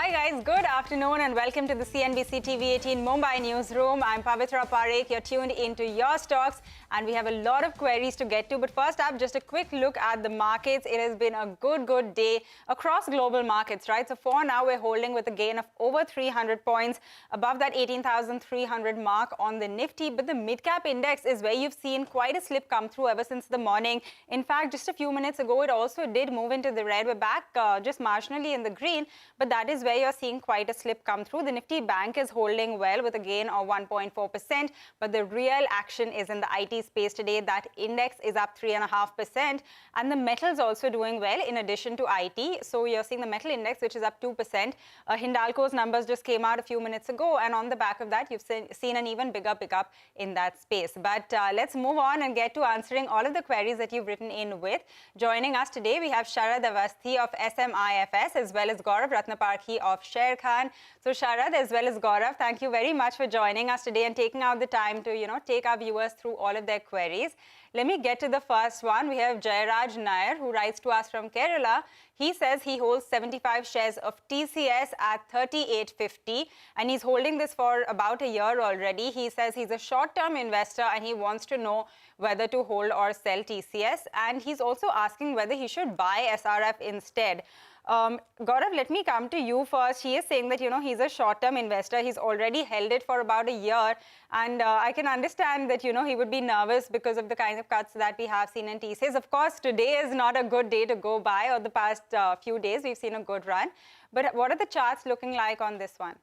Hi guys, good afternoon and welcome to the CNBC-TV18 Mumbai newsroom. I'm Pavitra Parekh. You're tuned into your stocks and we have a lot of queries to get to. But first up, just a quick look at the markets. It has been a good day across global markets, right? So for now, we're holding with a gain of over 300 points above that 18,300 mark on the Nifty. But the mid-cap index is where you've seen quite a slip come through ever since the morning. In fact, just a few minutes ago, it also did move into the red. We're back just marginally in the green, but that is where you're seeing quite a slip come through. The Nifty Bank is holding well with a gain of 1.4%, but the real action is in the IT space today. That index is up 3.5%, and the metals also doing well in addition to IT. So you're seeing the metal index, which is up 2%. Hindalco's numbers just came out a few minutes ago, and on the back of that, you've seen an even bigger pickup in that space. But let's move on and get to answering all of the queries that you've written in with. Joining us today, we have Sharad Avasthi of SMIFS as well as Gaurav Ratnaparkhi of Sharekhan. So Sharad as well as Gaurav, thank you very much for joining us today and taking out the time to, take our viewers through all of their queries. Let me get to the first one. We have Jairaj Nair, who writes to us from Kerala. He says he holds 75 shares of TCS at 38.50 and he's holding this for about a year already. He says he's a short-term investor and he wants to know whether to hold or sell TCS, and he's also asking whether he should buy SRF instead. Gaurav, let me come to you first. He is saying that, he's a short-term investor. He's already held it for about a year. And I can understand that, he would be nervous because of the kind of cuts that we have seen in TCS. Of course, today is not a good day to go by, or the past few days we've seen a good run. But what are the charts looking like on this one?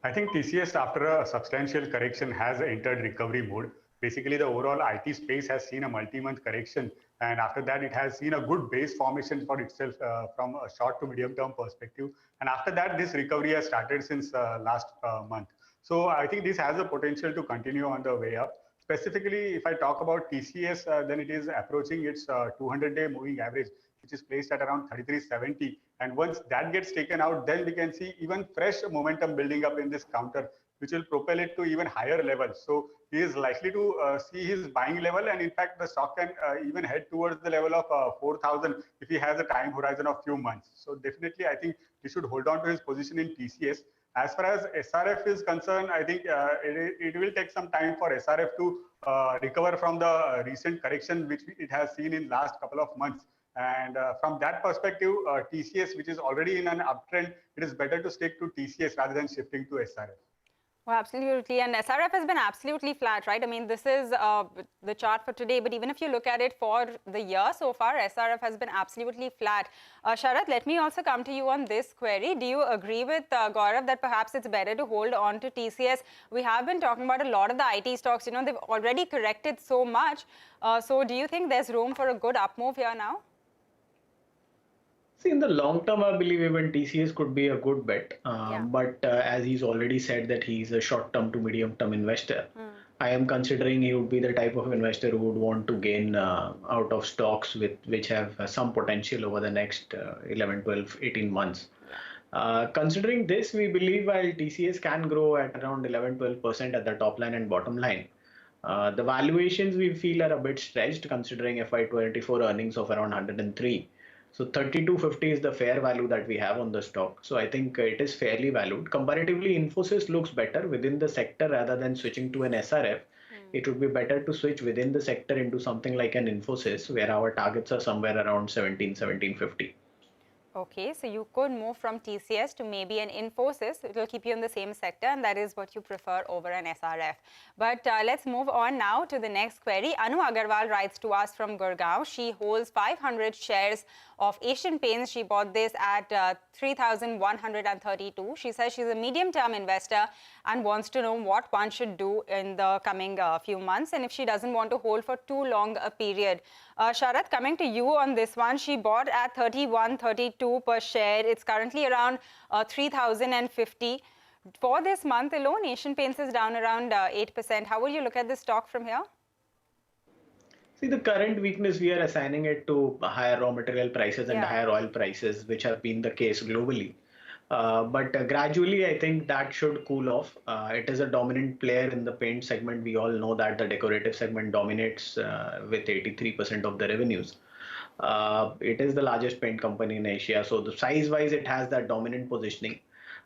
I think TCS, after a substantial correction, has entered recovery mode. Basically, the overall IT space has seen a multi-month correction, and after that, it has seen a good base formation for itself from a short to medium-term perspective. And after that, this recovery has started since last month. So I think this has the potential to continue on the way up. Specifically, if I talk about TCS, then it is approaching its 200-day moving average, which is placed at around 33.70. And once that gets taken out, then we can see even fresh momentum building up in this counter, which will propel it to even higher levels. So he is likely to see his buying level, and in fact, the stock can even head towards the level of 4,000 if he has a time horizon of few months. So definitely, I think he should hold on to his position in TCS. As far as SRF is concerned, I think it will take some time for SRF to recover from the recent correction which it has seen in last couple of months. And from that perspective, TCS, which is already in an uptrend, it is better to stick to TCS rather than shifting to SRF. Well, absolutely. And SRF has been absolutely flat, right? I mean, this is the chart for today. But even if you look at it for the year so far, SRF has been absolutely flat. Sharad, let me also come to you on this query. Do you agree with Gaurav that perhaps it's better to hold on to TCS? We have been talking about a lot of the IT stocks. They've already corrected so much. So do you think there's room for a good up move here now? See, in the long term, I believe even TCS could be a good bet. But as he's already said that he's a short term to medium term investor, I am considering he would be the type of investor who would want to gain out of stocks which have some potential over the next 11, 12, 18 months. Considering this, we believe while TCS can grow at around 11, 12% at the top line and bottom line, the valuations we feel are a bit stretched considering FY24 earnings of around 103. So 32.50 is the fair value that we have on the stock. So I think it is fairly valued. Comparatively, Infosys looks better within the sector rather than switching to an SRF. It would be better to switch within the sector into something like an Infosys, where our targets are somewhere around 17.50. Okay, so you could move from TCS to maybe an Infosys. It will keep you in the same sector, and that is what you prefer over an SRF. But let's move on now to the next query. Anu Agarwal writes to us from Gurgaon. She holds 500 shares of Asian Paints. She bought this at 3,132. She says she's a medium-term investor and wants to know what one should do in the coming few months, and if she doesn't want to hold for too long a period. Sharad, coming to you on this one, she bought at 31.32 per share. It's currently around 3,050. For this month alone, Asian Paints is down around 8%. How will you look at this stock from here? See, the current weakness, we are assigning it to higher raw material prices and higher oil prices, which have been the case globally. But gradually, I think that should cool off. It is a dominant player in the paint segment. We all know that the decorative segment dominates with 83% of the revenues. It is the largest paint company in Asia, so the size-wise, it has that dominant positioning.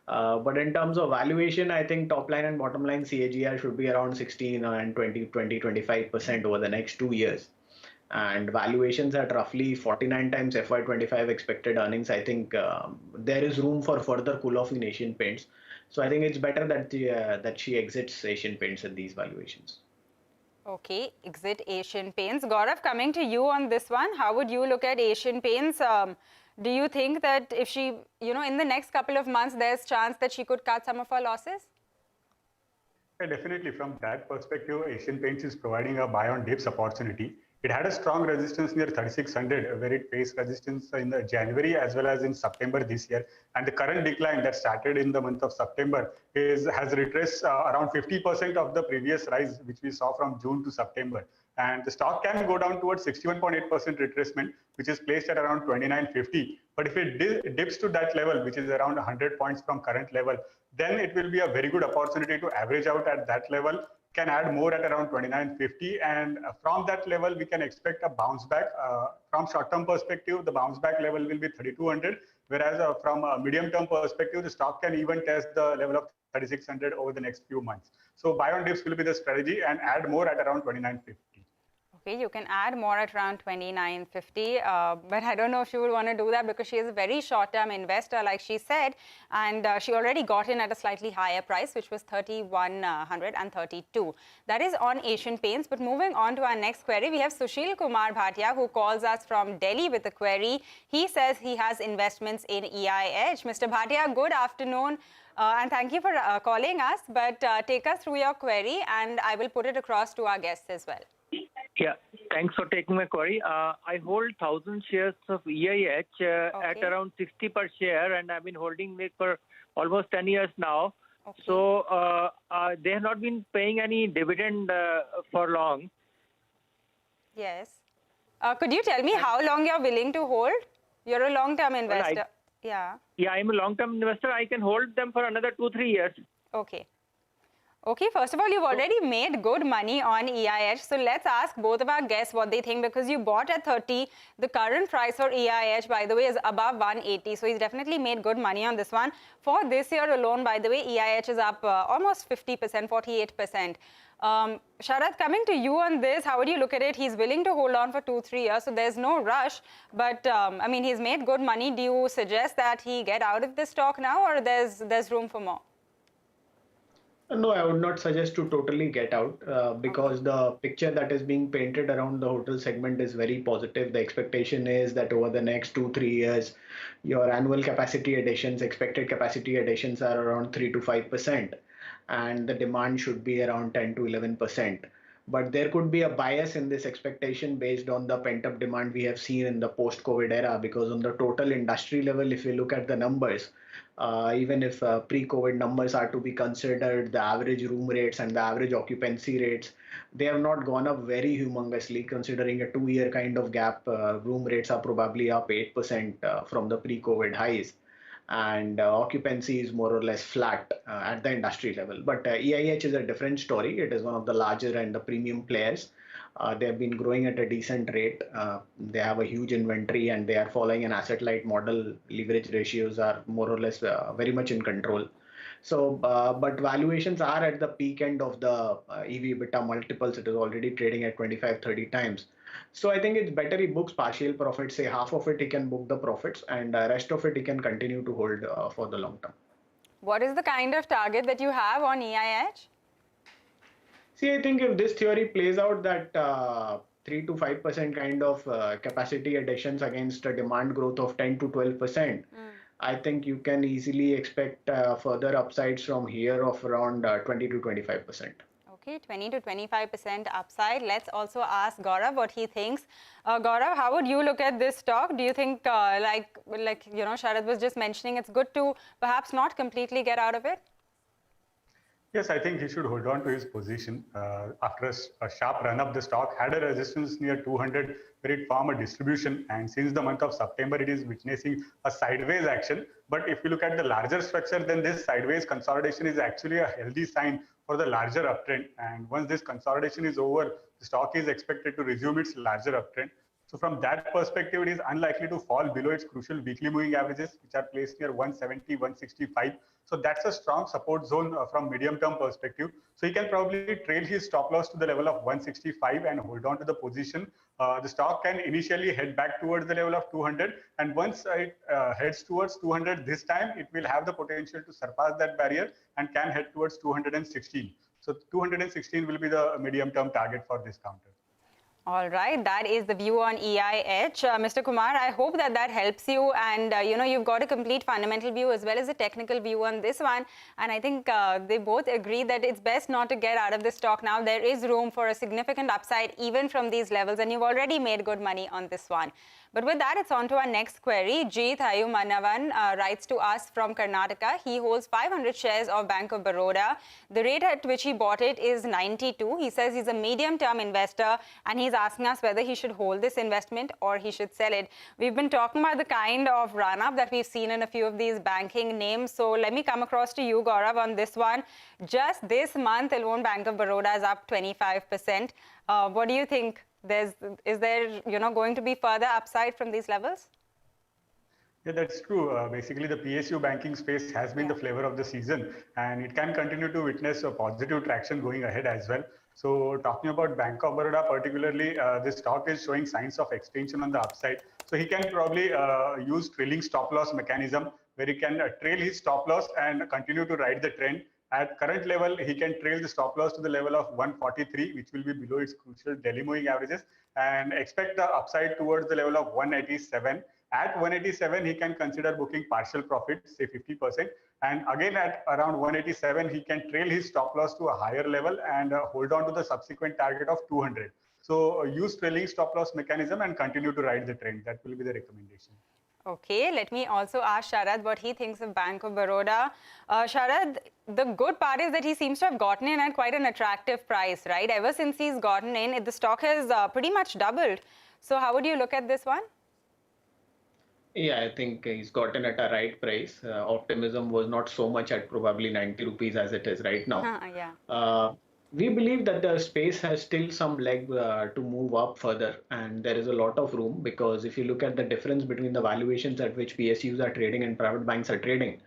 But in terms of valuation, I think top line and bottom line CAGR should be around 16 and 25% over the next 2 years. And valuations at roughly 49 times FY25 expected earnings, I think there is room for further cool off in Asian Paints. So I think it's better that she exits Asian Paints at these valuations. Okay, exit Asian Paints. Gaurav, coming to you on this one, how would you look at Asian Paints? Do you think that if she, in the next couple of months, there's chance that she could cut some of her losses? Yeah, definitely. From that perspective, Asian Paints is providing a buy on dips opportunity. It had a strong resistance near 3600, where it faced resistance in the January as well as in September this year. And the current decline that started in the month of September has retraced around 50% of the previous rise, which we saw from June to September. And the stock can go down towards 61.8% retracement, which is placed at around 2950. But if it dips to that level, which is around 100 points from current level, then it will be a very good opportunity to average out at that level, can add more at around 2950, and from that level we can expect a bounce back. From short-term perspective, the bounce back level will be 3200, whereas from a medium-term perspective, the stock can even test the level of 3600 over the next few months. So buy on dips will be the strategy and add more at around 2950. Okay, you can add more at around 2950, but I don't know if she would want to do that because she is a very short-term investor, like she said, and she already got in at a slightly higher price, which was 3132. That is on Asian Paints. But moving on to our next query, we have Sushil Kumar Bhatia, who calls us from Delhi with a query. He says he has investments in EIH. Mr. Bhatia, good afternoon. And thank you for calling us, but take us through your query and I will put it across to our guests as well. Yeah, thanks for taking my query. I hold 1,000 shares of EIH at around 60 per share, and I've been holding it for almost 10 years now. Okay. So they have not been paying any dividend for long. Yes. Could you tell me how long you're willing to hold? You're a long-term investor. Yeah, I'm a long-term investor. I can hold them for another 2-3 years. Okay. Okay, first of all, you've already made good money on EIH. So let's ask both of our guests what they think, because you bought at 30. The current price for EIH, by the way, is above 180. So he's definitely made good money on this one. For this year alone, by the way, EIH is up almost 50%, 48%. Sharad, coming to you on this, how would you look at it? He's willing to hold on for 2-3 years, so there's no rush. But, I mean, he's made good money. Do you suggest that he get out of this stock now, or there's room for more? No, I would not suggest to totally get out because the picture that is being painted around the hotel segment is very positive. The expectation is that over the next 2-3 years, your annual capacity additions, expected capacity additions are around 3 to 5%, and the demand should be around 10 to 11%. But there could be a bias in this expectation based on the pent-up demand we have seen in the post-COVID era, because on the total industry level, if you look at the numbers, even if pre-COVID numbers are to be considered, the average room rates and the average occupancy rates, they have not gone up very humongously. Considering a 2-year kind of gap, room rates are probably up 8% from the pre-COVID highs. And occupancy is more or less flat at the industry level. But EIH is a different story. It is one of the larger and the premium players. They have been growing at a decent rate. They have a huge inventory and they are following an asset-light model. Leverage ratios are more or less very much in control. So, but valuations are at the peak end of the EV/EBITDA multiples. It is already trading at 25-30 times. So I think it's better he books partial profits, say half of it he can book the profits, and rest of it he can continue to hold for the long term. What is the kind of target that you have on EIH? See, I think if this theory plays out that 3 to 5% kind of capacity additions against a demand growth of 10 to 12%, I think you can easily expect further upsides from here of around 20 to 25%. Okay, 20 to 25% upside. Let's also ask Gaurav what he thinks. Gaurav, how would you look at this stock? Do you think, like Sharad was just mentioning, it's good to perhaps not completely get out of it? Yes, I think he should hold on to his position. After a sharp run up, the stock had a resistance near 200 where it formed a distribution, and since the month of September it is witnessing a sideways action. But if you look at the larger structure, then this sideways consolidation is actually a healthy sign for the larger uptrend, and once this consolidation is over, the stock is expected to resume its larger uptrend. So from that perspective, it is unlikely to fall below its crucial weekly moving averages, which are placed near 170, 165. So that's a strong support zone from medium-term perspective. So he can probably trail his stop loss to the level of 165 and hold on to the position. The stock can initially head back towards the level of 200, and once it heads towards 200 this time, it will have the potential to surpass that barrier and can head towards 216. So 216 will be the medium-term target for this counter. All right, that is the view on EIH. Mr. Kumar, I hope that that helps you, and you've got a complete fundamental view as well as a technical view on this one, and I think they both agree that it's best not to get out of this stock now. There is room for a significant upside even from these levels, and you've already made good money on this one. But with that, it's on to our next query. Jeet Hayu Manavan writes to us from Karnataka. He holds 500 shares of Bank of Baroda. The rate at which he bought it is 92. He says he's a medium-term investor, and he's asking us whether he should hold this investment or he should sell it. We've been talking about the kind of run-up that we've seen in a few of these banking names. So let me come across to you, Gaurav, on this one. Just this month alone, Bank of Baroda is up 25%. What do you think? Is there going to be further upside from these levels? Yeah, that's true. Basically, the PSU banking space has been the flavor of the season, and it can continue to witness a positive traction going ahead as well. So talking about Bank of Baroda particularly, this stock is showing signs of extension on the upside. So he can probably use trailing stop loss mechanism, where he can trail his stop loss and continue to ride the trend. At current level, he can trail the stop loss to the level of 143, which will be below its crucial daily moving averages, and expect the upside towards the level of 187. At 187, he can consider booking partial profit, say 50%. And again, at around 187, he can trail his stop loss to a higher level and hold on to the subsequent target of 200. So use trailing stop loss mechanism and continue to ride the trend. That will be the recommendation. Okay, let me also ask Sharad what he thinks of Bank of Baroda. Sharad, the good part is that he seems to have gotten in at quite an attractive price, right? Ever since he's gotten in, the stock has pretty much doubled. So how would you look at this one? Yeah, I think he's gotten at a right price. Optimism was not so much at probably 90 rupees as it is right now. We believe that the space has still some leg to move up further, and there is a lot of room, because if you look at the difference between the valuations at which PSUs are trading and private banks are trading,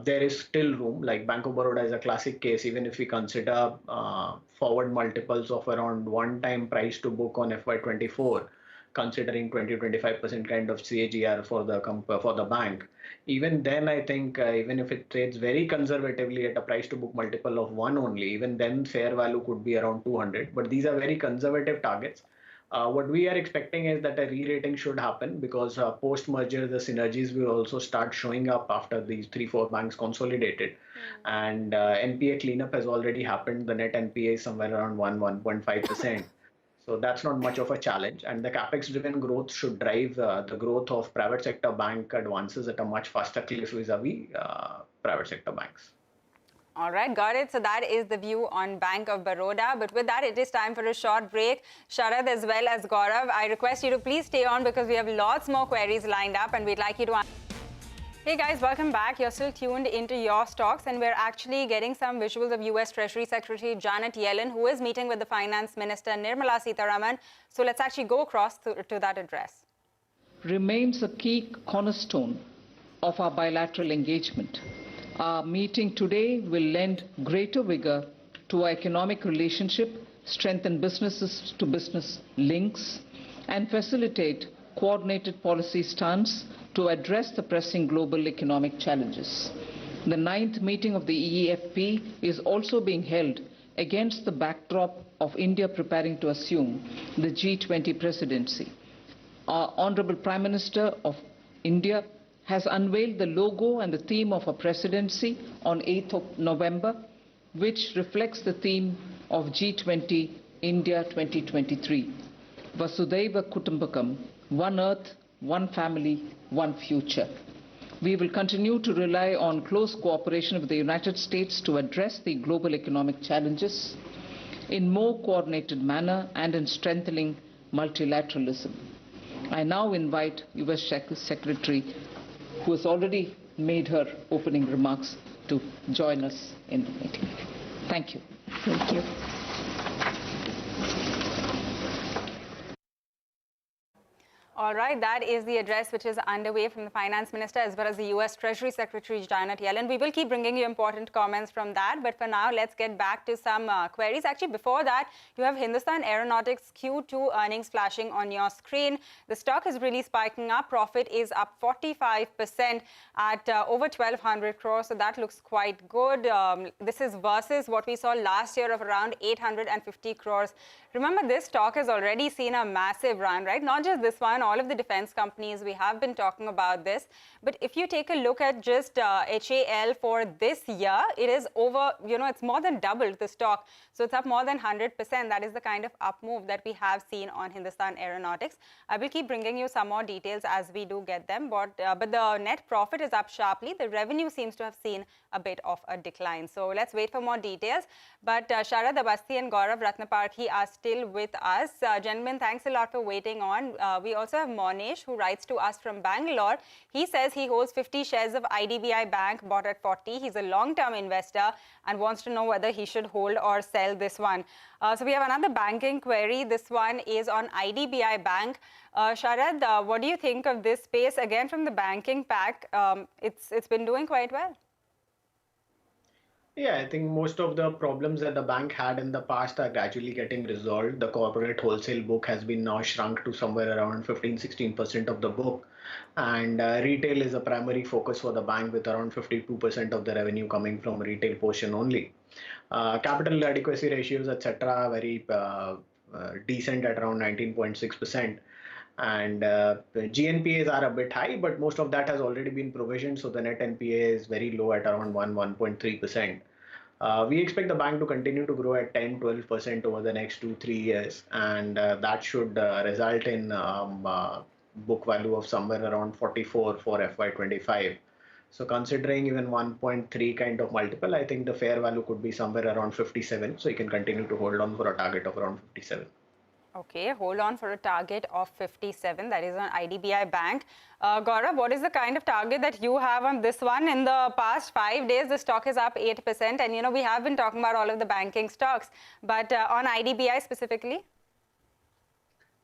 there is still room. Like Bank of Baroda is a classic case. Even if we consider forward multiples of around 1x price to book on FY24, considering 20-25% kind of CAGR for the bank, even then I think even if it trades very conservatively at a price to book multiple of 1 only, even then fair value could be around 200. But these are very conservative targets. What we are expecting is that a re-rating should happen, because post-merger the synergies will also start showing up after these 3-4 banks consolidated. And NPA cleanup has already happened. The net NPA is somewhere around 1.5%. So that's not much of a challenge, and the capex-driven growth should drive the growth of private sector bank advances at a much faster clip vis-a-vis private sector banks. All right, got it. So that is the view on Bank of Baroda. But with that, it is time for a short break. Sharad as well as Gaurav, I request you to please stay on, because we have lots more queries lined up and we'd like you to answer. Hey guys, welcome back. You're still tuned into Your Stocks, and we're actually getting some visuals of US Treasury Secretary Janet Yellen, who is meeting with the Finance Minister Nirmala Sitharaman. So let's actually go across to that address. Remains a key cornerstone of our bilateral engagement. Our meeting today will lend greater vigor to our economic relationship, strengthen business-to-business links, and facilitate coordinated policy stance to address the pressing global economic challenges. The 9th meeting of the EEFP is also being held against the backdrop of India preparing to assume the G20 presidency. Our Honorable Prime Minister of India has unveiled the logo and the theme of our presidency on 8th of November, which reflects the theme of G20 India 2023. Vasudhaiva Kutumbakam, one earth, one family, one future. We will continue to rely on close cooperation with the United States to address the global economic challenges in more coordinated manner and in strengthening multilateralism. I now invite US Secretary, who has already made her opening remarks, to join us in the meeting. Thank you. Thank you. All right, that is the address which is underway from the Finance Minister as well as the US Treasury Secretary Janet Yellen. We will keep bringing you important comments from that. But for now, let's get back to some queries. Actually, before that, you have Hindustan Aeronautics Q2 earnings flashing on your screen. The stock is really spiking up. Profit is up 45% at over 1,200 crores. So that looks quite good. This is versus what we saw last year of around 850 crores. Remember, this stock has already seen a massive run, right? Not just this one, all of the defense companies, we have been talking about this. But if you take a look at just HAL for this year, it is over, it's more than doubled the stock. So it's up more than 100%. That is the kind of up move that we have seen on Hindustan Aeronautics. I will keep bringing you some more details as we do get them. But the net profit is up sharply. The revenue seems to have seen a bit of a decline. So let's wait for more details. But Sharad Avasthi and Gaurav Ratnaparkhi are still with us. Gentlemen, thanks a lot for waiting on. We also have Monish, who writes to us from Bangalore. He says he holds 50 shares of IDBI Bank, bought at 40. He's a long-term investor and wants to know whether he should hold or sell this one. So we have another banking query. This one is on IDBI Bank. Sharad, what do you think of this space? Again, from the banking pack, it's been doing quite well. Yeah, I think most of the problems that the bank had in the past are gradually getting resolved. The corporate wholesale book has been now shrunk to somewhere around 15-16% of the book. And retail is a primary focus for the bank, with around 52% of the revenue coming from retail portion only. Capital adequacy ratios, etc., are very decent at around 19.6%. And GNPAs are a bit high, but most of that has already been provisioned, so the net NPA is very low at around 1.3%. We expect the bank to continue to grow at 10-12% over the next 2-3 years, and that should result in book value of somewhere around 44 for FY25. So considering even 1.3 kind of multiple, I think the fair value could be somewhere around 57. So you can continue to hold on for a target of around 57. Okay, hold on for a target of 57. That is on IDBI Bank. Gaurav, what is the kind of target that you have on this one? In the past 5 days, the stock is up 8%. And, we have been talking about all of the banking stocks. But on IDBI specifically?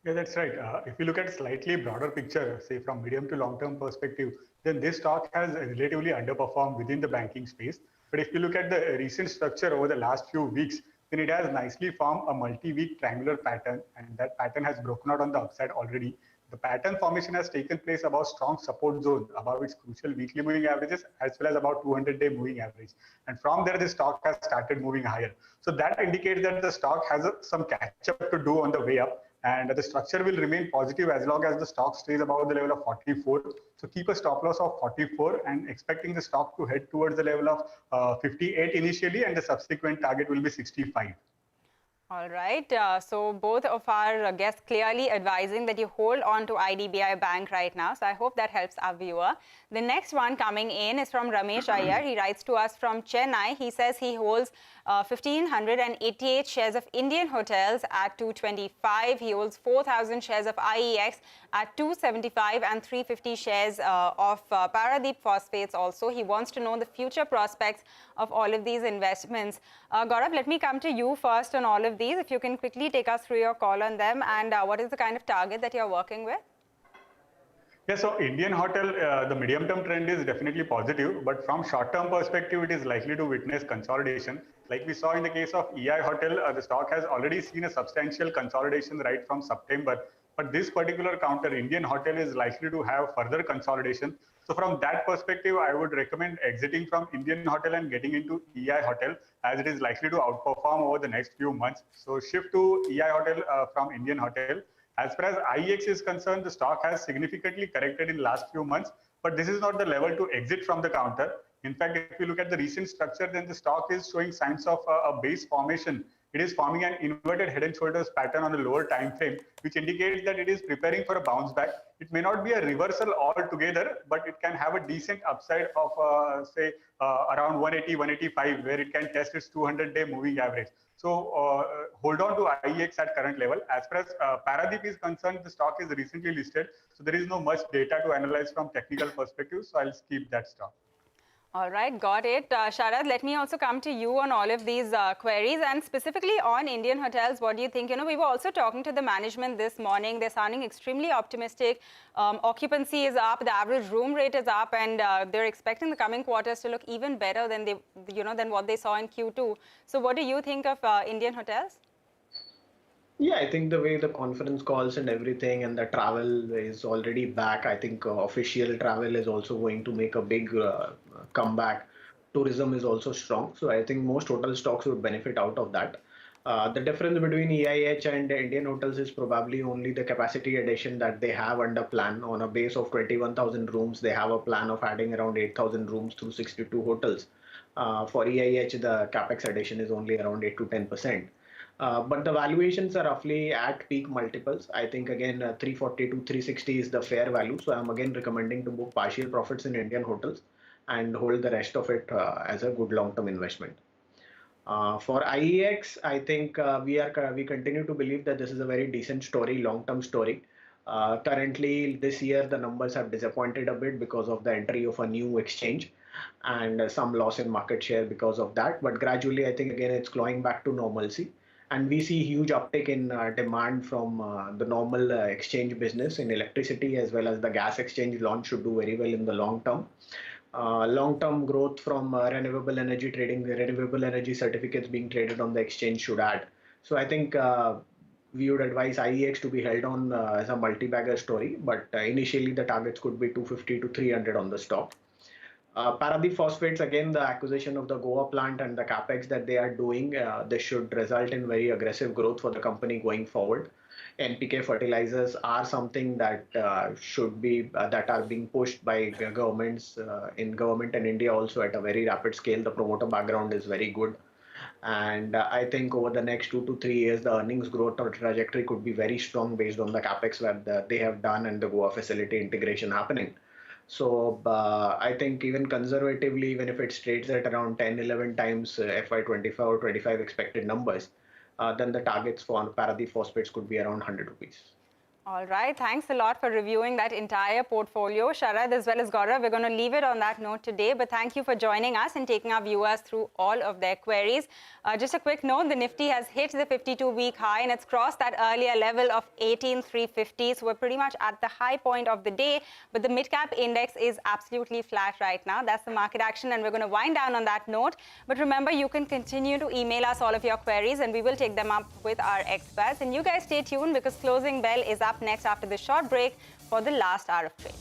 Yeah, that's right. If you look at a slightly broader picture, say from medium to long-term perspective, then this stock has relatively underperformed within the banking space. But if you look at the recent structure over the last few weeks, then it has nicely formed a multi-week triangular pattern, and that pattern has broken out on the upside already. The pattern formation has taken place above strong support zone, above its crucial weekly moving averages, as well as about 200-day moving average. And from there, the stock has started moving higher. So that indicates that the stock has some catch-up to do on the way up. And the structure will remain positive as long as the stock stays above the level of 44. So keep a stop loss of 44 and expecting the stock to head towards the level of 58 initially, and the subsequent target will be 65. All right. So both of our guests clearly advising that you hold on to IDBI Bank right now. So I hope that helps our viewer. The next one coming in is from Ramesh Iyer. He writes to us from Chennai. He says he holds 1,588 shares of Indian Hotels at 225. He holds 4,000 shares of IEX at 275 and 350 shares of Paradeep Phosphates also. He wants to know the future prospects of all of these investments. Gaurav, let me come to you first on all of these. If you can quickly take us through your call on them, and what is the kind of target that you're working with? Yeah, so Indian Hotel, the medium-term trend is definitely positive, but from short-term perspective, it is likely to witness consolidation. Like we saw in the case of EI Hotel, the stock has already seen a substantial consolidation right from September. But this particular counter, Indian Hotel, is likely to have further consolidation. So from that perspective, I would recommend exiting from Indian Hotel and getting into EI Hotel, as it is likely to outperform over the next few months. So shift to EI Hotel from Indian Hotel. As far as IEX is concerned, the stock has significantly corrected in the last few months, but this is not the level to exit from the counter. In fact, if you look at the recent structure, then the stock is showing signs of a base formation. It is forming an inverted head and shoulders pattern on the lower time frame, which indicates that it is preparing for a bounce back. It may not be a reversal altogether, but it can have a decent upside of say around 180, 185, where it can test its 200-day moving average. So hold on to IEX at current level. As far as Paradeep is concerned, the stock is recently listed, so there is no much data to analyze from technical perspective, so I'll skip that stock. All right, got it. Sharad, let me also come to you on all of these queries, and specifically on Indian hotels. What do you think? We were also talking to the management this morning. They're sounding extremely optimistic. Occupancy is up, the average room rate is up, and they're expecting the coming quarters to look even better than than what they saw in Q2. So, what do you think of Indian hotels? Yeah, I think the way the conference calls and everything and the travel is already back. I think official travel is also going to make a big comeback. Tourism is also strong. So I think most hotel stocks would benefit out of that. The difference between EIH and Indian hotels is probably only the capacity addition that they have under plan. On a base of 21,000 rooms, they have a plan of adding around 8,000 rooms through 62 hotels. For EIH, the capex addition is only around 8 to 10%. But the valuations are roughly at peak multiples. I think again 340 to 360 is the fair value. So I'm again recommending to book partial profits in Indian hotels and hold the rest of it as a good long-term investment. For IEX, I think we continue to believe that this is a very decent story, long-term story. Currently, this year the numbers have disappointed a bit because of the entry of a new exchange and some loss in market share because of that. But gradually, I think again it's clawing back to normalcy. And we see huge uptick in demand from the normal exchange business in electricity, as well as the gas exchange launch should do very well in the long term. Long-term growth from renewable energy trading, the renewable energy certificates being traded on the exchange should add. So I think we would advise IEX to be held on as a multi-bagger story, but initially the targets could be 250 to 300 on the stock. Paradip Phosphates, again, the acquisition of the Goa plant and the capex that they are doing, this should result in very aggressive growth for the company going forward. NPK fertilizers are something that should be that are being pushed by governments in government and India also at a very rapid scale. The promoter background is very good, and I think over the next 2 to 3 years, the earnings growth or trajectory could be very strong based on the capex that they have done and the Goa facility integration happening. So I think even conservatively, even if it trades at around 10, 11 times FY24 or 25 expected numbers, then the targets for Paradip Phosphates could be around 100 rupees. All right. Thanks a lot for reviewing that entire portfolio. Sharad as well as Gaurav, we're going to leave it on that note today. But thank you for joining us and taking our viewers through all of their queries. Just a quick note, the Nifty has hit the 52-week high and it's crossed that earlier level of 18,350. So we're pretty much at the high point of the day. But the mid-cap index is absolutely flat right now. That's the market action and we're going to wind down on that note. But remember, you can continue to email us all of your queries and we will take them up with our experts. And you guys stay tuned because closing bell is up next after this short break for the last hour of trade.